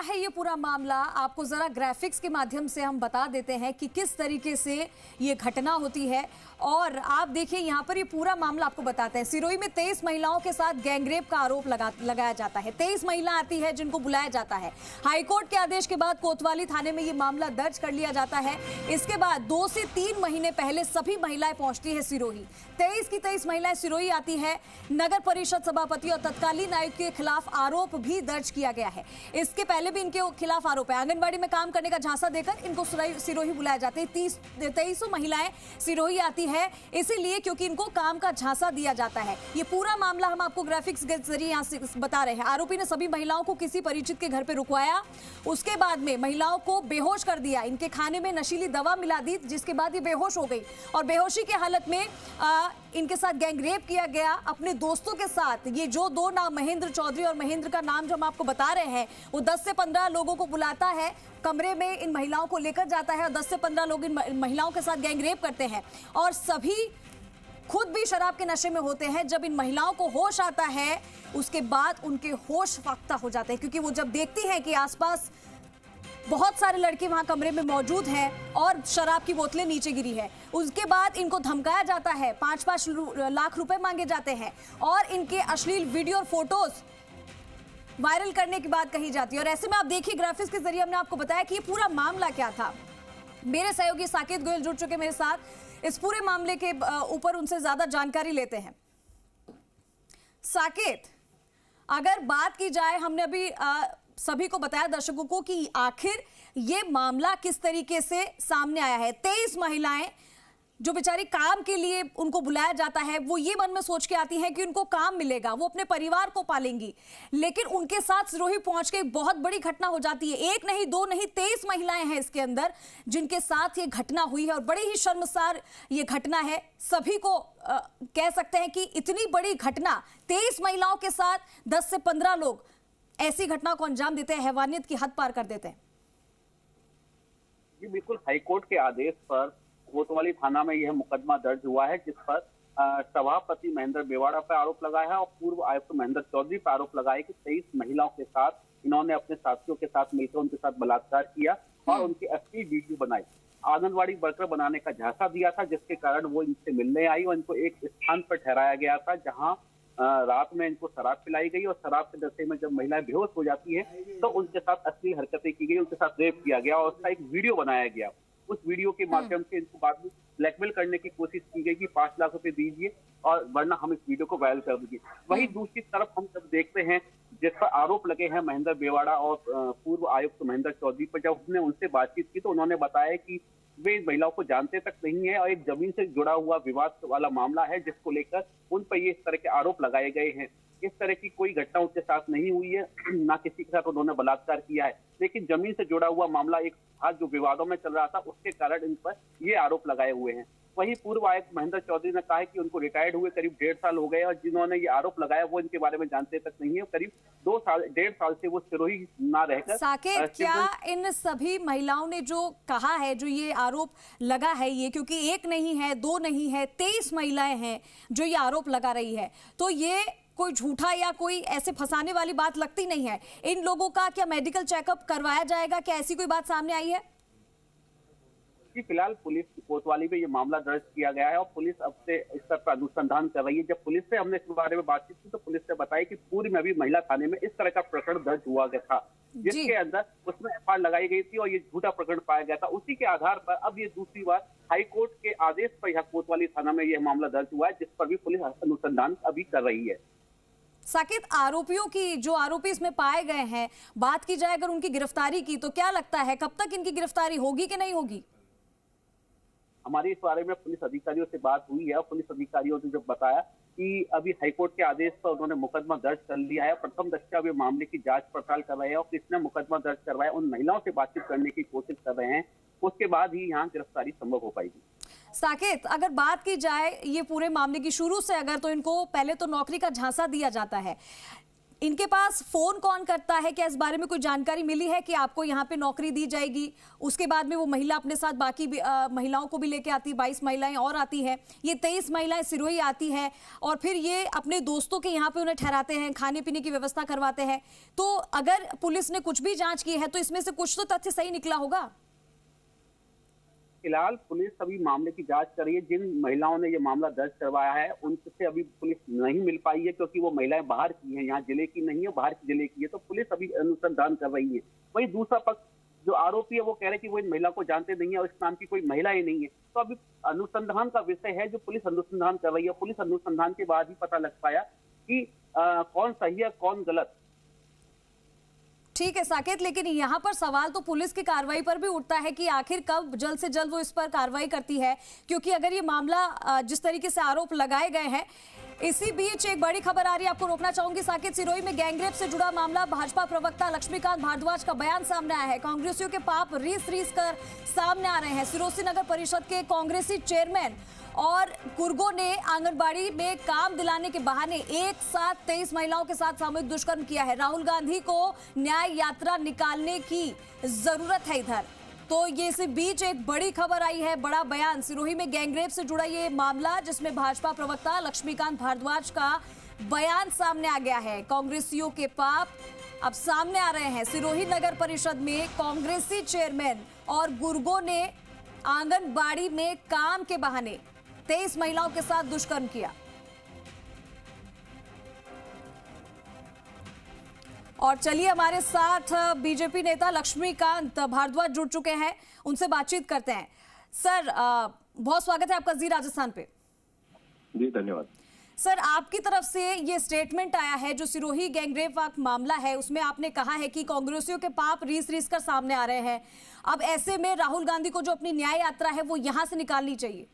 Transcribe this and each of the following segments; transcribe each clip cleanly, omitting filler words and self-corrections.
है ये पूरा मामला आपको जरा ग्राफिक्स के माध्यम से हम बता देते हैं कि किस तरीके से ये घटना होती है। और आप देखिए यहाँ पर ये पूरा मामला आपको बताते हैं। सिरोही में 23 महिलाओं के साथ गैंगरेप का आरोप लगाया जाता है। 23 महिला आती है जिनको बुलाया जाता है। हाईकोर्ट के आदेश के बाद कोतवाली थाने में ये मामला दर्ज कर लिया जाता है। इसके बाद 2 से 3 महीने पहले सभी महिलाएं पहुंचती है सिरोही। 23 की 23 महिलाएं सिरोही आती है। नगर परिषद सभापति और तत्कालीन आयुक्त के खिलाफ आरोप भी दर्ज किया गया है। इसके पहले भी इनके खिलाफ आरोप है। आंगनबाड़ी में काम करने का झांसा देकर इनको सिरोही बुलाया जाता है। 23 महिलाएं सिरोही आती है इसीलिए क्योंकि इनको काम का झांसा दिया जाता है। ये पूरा मामला हम आपको ग्राफिक्स के जरिए यहां से बता रहे हैं। आरोपी ने सभी महिलाओं को किसी परिचित के घर पे रुकवाया। उसके बाद में महिलाओं को बेहोश कर दिया। इनके खाने में नशीली दवा मिला दी जिसके बाद ये बेहोश हो गई और बेहोशी की हालत में इनके साथ गैंगरेप किया गया अपने दोस्तों के साथ। ये जो 2 नाम महेंद्र चौधरी और महेंद्र का नाम जो हम आपको बता रहे हैं, वो 10 से 15 लोगों को बुलाता है, कमरे में इन महिलाओं को लेकर जाता है और 10 से 15 लोग इन महिलाओं के साथ गैंगरेप करते हैं और सभी खुद भी शराब के नशे में होते हैं। जब इन महिलाओं को होश आता है उसके बाद उनके होश फाख्ता हो जाते हैं क्योंकि वो जब देखती हैं कि आसपास बहुत सारे लड़के वहां कमरे में मौजूद हैं और शराब की बोतलें नीचे गिरी है। उसके बाद इनको धमकाया जाता है, 5-5 लाख रुपए मांगे जाते हैं और इनके अश्लील वीडियो और फोटोज वायरल करने की बात कही जाती है। और ऐसे में आप देखिए ग्राफिक्स के जरिए हमने आपको बताया कि ये पूरा मामला क्या था। मेरे सहयोगी साकेत गोयल जुड़ चुके मेरे साथ। इस पूरे मामले के ऊपर उनसे ज्यादा जानकारी लेते हैं। साकेत, अगर बात की जाए, हमने अभी सभी को बताया दर्शकों को कि आखिर ये मामला किस तरीके से सामने आया है। 23 महिलाएं जो बेचारी काम के लिए उनको बुलाया जाता है, वो ये मन में सोच के आती हैं कि उनको काम मिलेगा, वो अपने परिवार को पालेंगी, लेकिन उनके साथ सिरोही पहुंच के एक बहुत बड़ी घटना हो जाती है। 1 नहीं 2 नहीं 23 महिलाएं हैं इसके अंदर जिनके साथ ये घटना हुई है और बड़ी ही शर्मसार ये घटना है। सभी को कह सकते हैं कि इतनी बड़ी घटना, 23 महिलाओं के साथ 10 से 15 लोग ऐसी घटना को अंजाम देते हैं, हैवानियत की हद पार कर देते हैं। जी बिल्कुल, हाईकोर्ट के आदेश पर कोतवाली थाना में यह मुकदमा दर्ज हुआ है जिस पर सभापति महेंद्र बेवाड़ा पर आरोप लगाया है और पूर्व आयुक्त महेंद्र चौधरी पर आरोप लगाया कि 23 महिलाओं के साथ इन्होंने अपने साथियों के साथ मिलकर उनके साथ बलात्कार किया और उनकी असली वीडियो बनाई। आंगनबाड़ी वर्कर बनाने का झांसा दिया था जिसके कारण वो इनसे मिलने आई और इनको एक स्थान पर ठहराया गया था जहाँ रात में इनको शराब पिलाई गई और शराब के नशे में जब महिलाएं बेहोश हो जाती है तो उनके साथ असली हरकतें की गई, उनके साथ रेप किया गया और उसका एक वीडियो बनाया गया। उस वीडियो के माध्यम से इनको बाद में ब्लैकमेल करने की कोशिश की गई कि 5 लाख रुपए दीजिए और वरना हम इस वीडियो को वायरल कर देंगे। वहीं दूसरी तरफ हम जब देखते हैं जिस पर आरोप लगे हैं महेंद्र बेवाड़ा और पूर्व आयुक्त महेंद्र चौधरी पर, जब उसने उनसे बातचीत की तो उन्होंने बताया कि वे इन महिलाओं को जानते तक नहीं है और एक जमीन से जुड़ा हुआ विवाद वाला मामला है जिसको लेकर उन पर ये इस तरह के आरोप लगाए गए हैं। इस तरह की कोई घटना उनके साथ नहीं हुई है, ना किसी के साथ उन्होंने बलात्कार किया है, लेकिन जमीन से जुड़ा हुआ मामला एक था जो विवादों में चल रहा था, उसके कारण इन पर ये आरोप लगाए हुए हैं। वहीं पूर्व आयुक्त महेंद्र चौधरी ने कहा है कि उनको रिटायर्ड हुए करीब 1.5 साल हो गए और जिन्होंने ये आरोप लगाया वो इनके बारे में जानते तक नहीं है। करीब 1.5 साल से वो सिरोही ना रहकर। साकेत, क्या इन सभी महिलाओं ने जो कहा है, जो ये आरोप लगा है, ये क्योंकि 1 नहीं है 2 नहीं है 23 महिलाएं हैं जो ये आरोप लगा रही है, तो ये कोई झूठा या कोई ऐसे फंसाने वाली बात लगती नहीं है। इन लोगों का क्या मेडिकल चेकअप करवाया जाएगा? क्या ऐसी कोई बात सामने आई है? फिलहाल पुलिस कोतवाली में ये मामला दर्ज किया गया है और पुलिस अब से इस पर अनुसंधान कर रही है। जब पुलिस से हमने इस बारे में बातचीत की तो पुलिस ने बताया कि पूरी में अभी महिला थाने में इस तरह का प्रकरण दर्ज हुआ गया था जिसके अंदर उसमें एफआईआर लगाई गई थी और ये झूठा प्रकरण पाया गया था। उसी के आधार पर अब ये दूसरी बार हाईकोर्ट के आदेश पर यह कोतवाली थाना में यह मामला दर्ज हुआ है जिस पर भी पुलिस अनुसंधान अभी कर रही है। साकेत, आरोपियों की, जो आरोपी इसमें पाए गए हैं, बात की जाए अगर उनकी गिरफ्तारी की, तो क्या लगता है कब तक इनकी गिरफ्तारी होगी कि नहीं होगी? हमारी इस बारे में पुलिस अधिकारियों से बात हुई है और पुलिस अधिकारियों ने जो बताया कि अभी हाईकोर्ट के आदेश पर उन्होंने मुकदमा दर्ज कर लिया है। प्रथम दृष्टया वे मामले की जांच पड़ताल कर रहे हैं और किसने मुकदमा दर्ज करवाया उन महिलाओं से बातचीत करने की कोशिश कर रहे हैं, उसके बाद ही यहाँ गिरफ्तारी संभव हो पाएगी। साकेत, अगर बात की जाए ये पूरे मामले की शुरू से, अगर तो इनको पहले तो नौकरी का झांसा दिया जाता है, इनके पास फोन कौन करता है? क्या इस बारे में कोई जानकारी मिली है कि आपको यहाँ पे नौकरी दी जाएगी? उसके बाद में वो महिला अपने साथ बाकी महिलाओं को भी लेके आती, 22 महिलाएं और आती है, ये 23 महिलाएं सिरोही आती है और फिर ये अपने दोस्तों के यहाँ पे उन्हें ठहराते हैं, खाने पीने की व्यवस्था करवाते हैं। तो अगर पुलिस ने कुछ भी जांच की है तो इसमें से कुछ तो तथ्य सही निकला होगा। फिलहाल पुलिस अभी मामले की जांच कर रही है। जिन महिलाओं ने ये मामला दर्ज करवाया है उनसे अभी पुलिस नहीं मिल पाई है, क्योंकि वो महिलाएं बाहर की हैं, यहाँ जिले की नहीं है, बाहर की जिले की है। तो पुलिस अभी अनुसंधान कर रही है। वहीं दूसरा पक्ष जो आरोपी है वो कह रहे हैं कि वो इन महिला को जानते नहीं है और इस नाम की कोई महिला ही नहीं है। तो अभी अनुसंधान का विषय है जो पुलिस अनुसंधान कर रही है। पुलिस अनुसंधान के बाद ही पता लग पाया कि कौन सही है कौन गलत। ठीक है साकेत, लेकिन यहाँ पर सवाल तो पुलिस की कार्रवाई पर भी उठता है कि आखिर कब जल्द से जल्द वो इस पर कार्रवाई करती है, क्योंकि अगर ये मामला जिस तरीके से आरोप लगाए गए हैं। इसी बीच एक बड़ी खबर आ रही है, आपको रोकना चाहूंगी साकेत। सिरोही में गैंगरेप से जुड़ा मामला, भाजपा प्रवक्ता लक्ष्मीकांत भारद्वाज का बयान सामने आया है। कांग्रेसियों के पाप रीस रीस कर सामने आ रहे हैं। सिरोसी नगर परिषद के कांग्रेसी चेयरमैन और कुर्गो ने आंगनबाड़ी में काम दिलाने के बहाने एक साथ 23 महिलाओं के साथ सामूहिक दुष्कर्म किया है। राहुल गांधी को न्याय यात्रा निकालने की जरूरत है इधर। तो ये इसी बीच एक बड़ी खबर आई है, बड़ा बयान। सिरोही में गैंगरेप से जुड़ा ये मामला जिसमें भाजपा प्रवक्ता लक्ष्मीकांत भारद्वाज का बयान सामने आ गया है। कांग्रेसियों के पाप अब सामने आ रहे हैं। सिरोही नगर परिषद में कांग्रेसी चेयरमैन और गुर्गो ने आंगनबाड़ी में काम के बहाने 23 महिलाओं के साथ दुष्कर्म किया। और चलिए हमारे साथ बीजेपी नेता लक्ष्मीकांत भारद्वाज जुड़ चुके हैं, उनसे बातचीत करते हैं। सर बहुत स्वागत है आपका जी राजस्थान पे। जी धन्यवाद। सर आपकी तरफ से ये स्टेटमेंट आया है जो सिरोही गैंगरेप मामला है, उसमें आपने कहा है कि कांग्रेसियों के पाप रीस रीस कर सामने आ रहे हैं। अब ऐसे में राहुल गांधी को जो अपनी न्याय यात्रा है वो यहां से निकालनी चाहिए।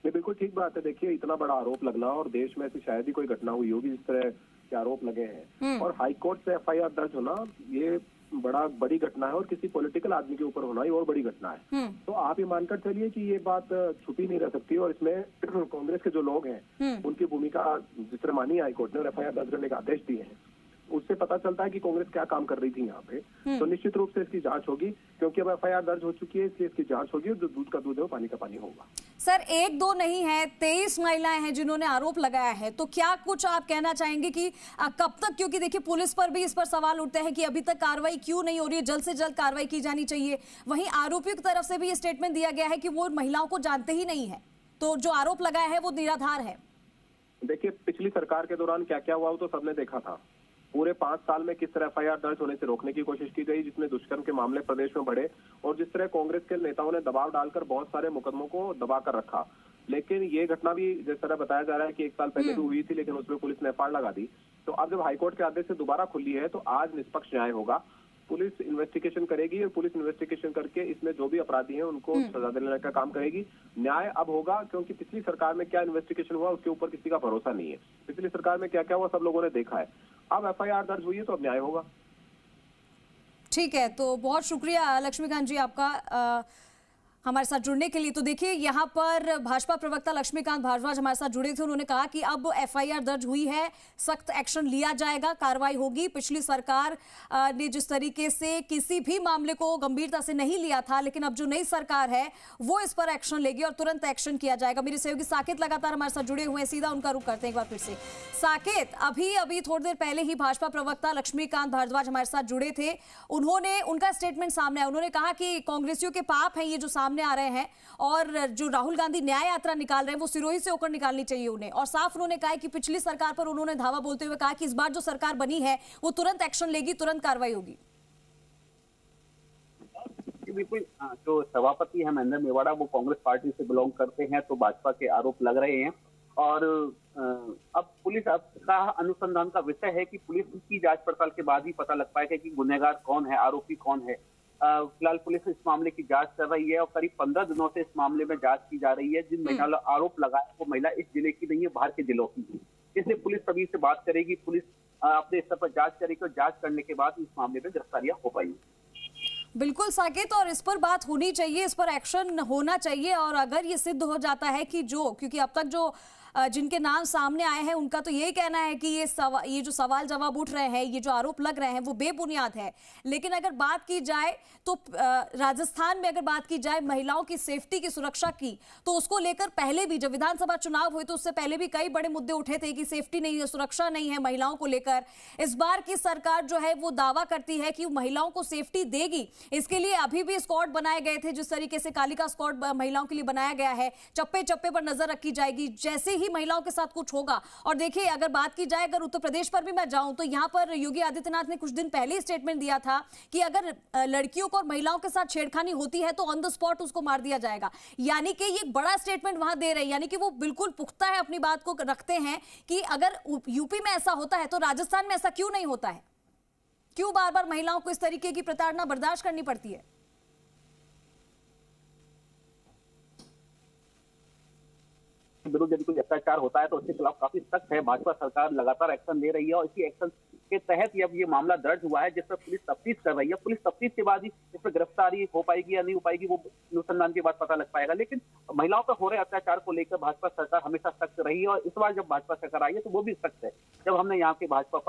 ये बिल्कुल ठीक बात है। देखिए इतना बड़ा आरोप लगना, और देश में ऐसी शायद ही कोई घटना हुई होगी जिस तरह के आरोप लगे हैं, और हाईकोर्ट से एफआईआर दर्ज होना ये बड़ी घटना है, और किसी पॉलिटिकल आदमी के ऊपर होना ये और बड़ी घटना है। तो आप ये मानकर चलिए कि ये बात छुपी नहीं रह सकती, और इसमें कांग्रेस के जो लोग हैं उनकी भूमिका जिस तरह मानी हाईकोर्ट ने और एफआईआर दर्ज करने के आदेश दिए हैं, उससे पता चलता है कि कांग्रेस क्या काम कर रही थी यहाँ पे। तो निश्चित रूप से इसकी जांच होगी, क्योंकि अब एफआईआर दर्ज हो चुकी है, इसलिए इसकी जांच होगी, और जो दूध का दूध है वो पानी का पानी होगा। सर एक दो नहीं है, 23 महिलाएं हैं जिन्होंने आरोप लगाया है। तो क्या कुछ आप कहना चाहेंगे कि कब तक, क्योंकि देखिए पुलिस पर भी इस पर सवाल उठते हैं कि अभी तक कार्रवाई क्यों नहीं हो रही है, जल्द से जल्द कार्रवाई की जानी चाहिए। वहीं आरोपियों की तरफ से भी ये स्टेटमेंट दिया गया है कि वो महिलाओं को जानते ही नहीं है, तो जो आरोप लगाया है वो निराधार है। देखिए पिछली सरकार के दौरान क्या क्या हुआ वो तो सबने देखा था। पूरे 5 साल में किस तरह एफआईआर दर्ज होने से रोकने की कोशिश की गई, जिसमें दुष्कर्म के मामले प्रदेश में बढ़े, और जिस तरह कांग्रेस के नेताओं ने दबाव डालकर बहुत सारे मुकदमों को दबा कर रखा। लेकिन ये घटना भी जिस तरह बताया जा रहा है कि 1 साल पहले भी हुई थी, लेकिन उसमें पुलिस ने एफआईआर लगा दी। तो अब जब हाईकोर्ट के आदेश से दोबारा खुली है तो आज निष्पक्ष न्याय होगा। पुलिस इन्वेस्टिगेशन करेगी, और पुलिस इन्वेस्टिगेशन करके इसमें जो भी अपराधी हैं उनको सजा दिलाने का काम करेगी। न्याय अब होगा, क्योंकि पिछली सरकार में क्या इन्वेस्टिगेशन हुआ उसके ऊपर किसी का भरोसा नहीं है। पिछली सरकार में क्या क्या हुआ सब लोगों ने देखा है। अब एफआईआर दर्ज हुई है तो अब न्याय होगा। ठीक है, तो बहुत शुक्रिया लक्ष्मीकांत जी आपका हमारे साथ जुड़ने के लिए। तो देखिए यहाँ पर भाजपा प्रवक्ता लक्ष्मीकांत भारद्वाज हमारे साथ जुड़े थे। उन्होंने कहा कि अब एफआईआर दर्ज हुई है, सख्त एक्शन लिया जाएगा, कार्रवाई होगी। पिछली सरकार ने जिस तरीके से किसी भी मामले को गंभीरता से नहीं लिया था, लेकिन अब जो नई सरकार है वो इस पर एक्शन लेगी और तुरंत एक्शन किया जाएगा। मेरे सहयोगी साकेत लगातार हमारे साथ जुड़े हुए हैं, सीधा उनका रुख करते हैं एक बार फिर से। साकेत, अभी थोड़ी देर पहले ही भाजपा प्रवक्ता लक्ष्मीकांत भारद्वाज हमारे साथ जुड़े थे। उनका स्टेटमेंट सामने आया। उन्होंने कहा कि कांग्रेसियों के पाप हैं ये जो सामने आ रहे हैं, और जो राहुल गांधी न्याय यात्रा निकाल रहे हैं वो सिरोही से होकर निकालनी चाहिए उन्हें। और साफ उन्होंने कहा कि पिछली सरकार पर उन्होंने धावा बोलते हुए कहा कि इस बार जो सरकार बनी है वो तुरंत एक्शन लेगी, तुरंत कार्रवाई होगी। बिल्कुल, जो सभापति है महेंद्र मेवाड़ा वो कांग्रेस पार्टी से बिलोंग करते हैं, तो भाजपा के आरोप लग रहे हैं। और अब पुलिस का अनुसंधान का विषय है कि पुलिस की जांच पड़ताल के बाद ही पता लग पाएगा कि गुनहगार कौन है, आरोपी कौन है। फिलहाल पुलिस इस मामले की जांच कर रही है, और करीब 15 दिनों से इस मामले में जांच की जा रही है। जिन महिला ने आरोप लगाया वो महिला इस जिले की नहीं है, बाहर के जिलों की है। इसलिए पुलिस सभी से बात करेगी, पुलिस अपने स्तर पर जांच करेगी, और जांच करने के बाद इस मामले में गिरफ्तारियां हो पाएंगी। बिल्कुल साकेत, और इस पर बात होनी चाहिए, इस पर एक्शन होना चाहिए। और अगर ये सिद्ध हो जाता है कि क्योंकि अब तक जो जिनके नाम सामने आए हैं उनका तो यही कहना है कि ये जो सवाल जवाब उठ रहे हैं, ये जो आरोप लग रहे हैं वो बेबुनियाद है। लेकिन अगर बात की जाए तो राजस्थान में अगर बात की जाए महिलाओं की सेफ्टी की सुरक्षा की, तो उसको लेकर पहले भी जब विधानसभा चुनाव हुए तो उससे पहले भी कई बड़े मुद्दे उठे थे कि सेफ्टी नहीं है, सुरक्षा नहीं है महिलाओं को लेकर। इस बार की सरकार जो है वो दावा करती है कि महिलाओं को सेफ्टी देगी। इसके लिए अभी भी स्क्वाड बनाए गए थे, जिस तरीके से कालिका स्क्वाड महिलाओं के लिए बनाया गया है, चप्पे चप्पे पर नजर रखी जाएगी जैसे ही महिलाओं के साथ कुछ होगा। और देखिए, अगर बात की जाए, अगर उत्तर प्रदेश पर भी मैं जाऊं तो यहां पर योगी आदित्यनाथ ने कुछ दिन पहले स्टेटमेंट दिया था कि अगर लड़कियों को और महिलाओं के साथ छेड़खानी होती है तो ऑन द स्पॉट उसको मार दिया जाएगा। यानी कि ये बड़ा स्टेटमेंट वहां दे रहे हैं, यानी कि वो बिल्कुल पुख्ता है, अपनी बात को रखते हैं कि अगर यूपी में ऐसा होता है तो राजस्थान में ऐसा क्यों नहीं होता है? क्यों बार बार महिलाओं को इस तरीके की प्रताड़ना बर्दाश्त करनी पड़ती है? विरुद्ध यदि कोई अत्याचार होता है तो उसके खिलाफ काफी सख्त है। भाजपा सरकार लगातार एक्शन ले रही है और इसी एक्शन के तहत अब ये मामला दर्ज हुआ है, जिस पर पुलिस तफ्तीश कर रही है। पुलिस तफ्तीश के बाद ही इस पर गिरफ्तारी हो पाएगी या नहीं हो पाएगी, वो अनुसंधान के बाद पता लग पाएगा। लेकिन महिलाओं पर हो रहे अत्याचार को लेकर भाजपा सरकार हमेशा सख्त रही है और इस बार जब भाजपा सरकार आई है तो वो भी सख्त है। जब हमने यहाँ के भाजपा